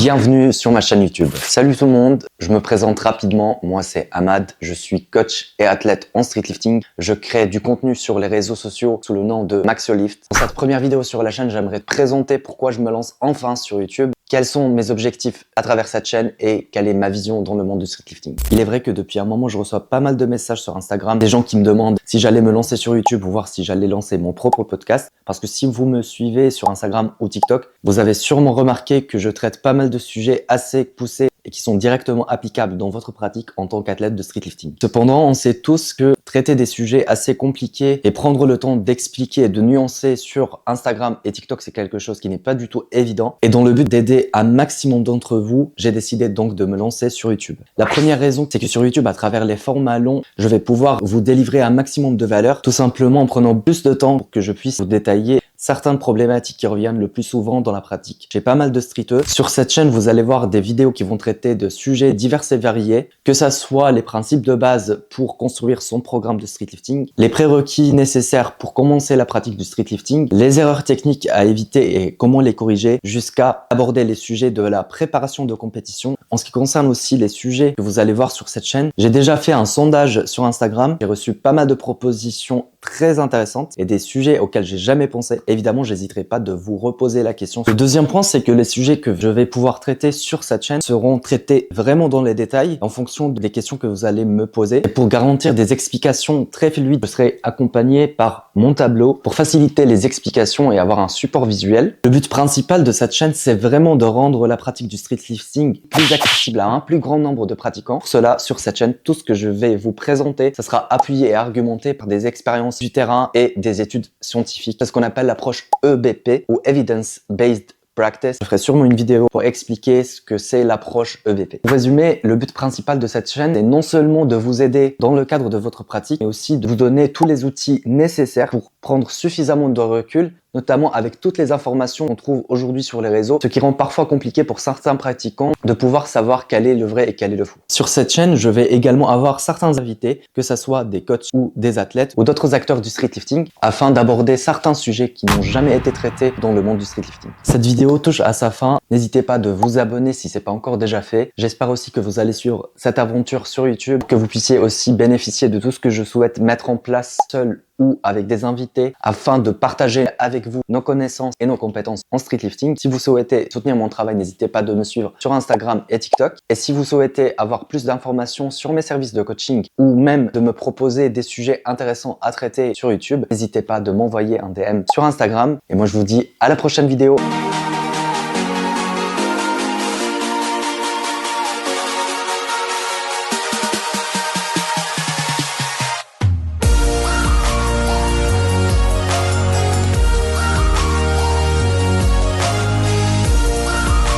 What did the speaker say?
Bienvenue sur ma chaîne YouTube. Salut tout le monde, je me présente rapidement. Moi c'est Ahmad, je suis coach et athlète en streetlifting. Je crée du contenu sur les réseaux sociaux sous le nom de Maxiolift. Dans cette première vidéo sur la chaîne, j'aimerais te présenter pourquoi je me lance enfin sur YouTube, quels sont mes objectifs à travers cette chaîne et quelle est ma vision dans le monde du streetlifting. Il est vrai que depuis un moment, je reçois pas mal de messages sur Instagram, des gens qui me demandent si j'allais me lancer sur YouTube ou voir si j'allais lancer mon propre podcast. Parce que si vous me suivez sur Instagram ou TikTok, vous avez sûrement remarqué que je traite pas mal de sujets assez poussés et qui sont directement applicables dans votre pratique en tant qu'athlète de streetlifting. Cependant, on sait tous que traiter des sujets assez compliqués et prendre le temps d'expliquer et de nuancer sur Instagram et TikTok, c'est quelque chose qui n'est pas du tout évident. Et dans le but d'aider un maximum d'entre vous, j'ai décidé donc de me lancer sur YouTube. La première raison, c'est que sur YouTube, à travers les formats longs, je vais pouvoir vous délivrer un maximum de valeur, tout simplement en prenant plus de temps pour que je puisse vous détailler certaines problématiques qui reviennent le plus souvent dans la pratique. J'ai pas mal de streeteux. Sur cette chaîne, vous allez voir des vidéos qui vont traiter de sujets divers et variés, que ça soit les principes de base pour construire son programme de streetlifting, les prérequis nécessaires pour commencer la pratique du streetlifting, les erreurs techniques à éviter et comment les corriger, jusqu'à aborder les sujets de la préparation de compétition. En ce qui concerne aussi les sujets que vous allez voir sur cette chaîne, j'ai déjà fait un sondage sur Instagram. J'ai reçu pas mal de propositions très intéressantes et des sujets auxquels j'ai jamais pensé. Évidemment, j'hésiterai pas de vous reposer la question. Le deuxième point, c'est que les sujets que je vais pouvoir traiter sur cette chaîne seront traités vraiment dans les détails en fonction des questions que vous allez me poser. Et pour garantir des explications très fluides, je serai accompagné par mon tableau pour faciliter les explications et avoir un support visuel. Le but principal de cette chaîne, c'est vraiment de rendre la pratique du streetlifting plus accessible à un plus grand nombre de pratiquants. Pour cela, sur cette chaîne, tout ce que je vais vous présenter, ça sera appuyé et argumenté par des expériences du terrain et des études scientifiques. C'est ce qu'on appelle l'approche EBP ou Evidence Based Practice. Je ferai sûrement une vidéo pour expliquer ce que c'est l'approche EBP. Pour résumer, le but principal de cette chaîne est non seulement de vous aider dans le cadre de votre pratique, mais aussi de vous donner tous les outils nécessaires pour prendre suffisamment de recul, notamment avec toutes les informations qu'on trouve aujourd'hui sur les réseaux, ce qui rend parfois compliqué pour certains pratiquants de pouvoir savoir quel est le vrai et quel est le faux. Sur cette chaîne, je vais également avoir certains invités, que ce soit des coachs ou des athlètes ou d'autres acteurs du streetlifting, afin d'aborder certains sujets qui n'ont jamais été traités dans le monde du streetlifting. Cette vidéo touche à sa fin. N'hésitez pas de vous abonner si c'est pas encore déjà fait. J'espère aussi que vous allez suivre cette aventure sur YouTube, que vous puissiez aussi bénéficier de tout ce que je souhaite mettre en place seul ou avec des invités afin de partager avec vous nos connaissances et nos compétences en streetlifting. Si vous souhaitez soutenir mon travail, n'hésitez pas de me suivre sur Instagram et TikTok. Et si vous souhaitez avoir plus d'informations sur mes services de coaching ou même de me proposer des sujets intéressants à traiter sur YouTube, n'hésitez pas de m'envoyer un DM sur Instagram. Et moi, je vous dis à la prochaine vidéo.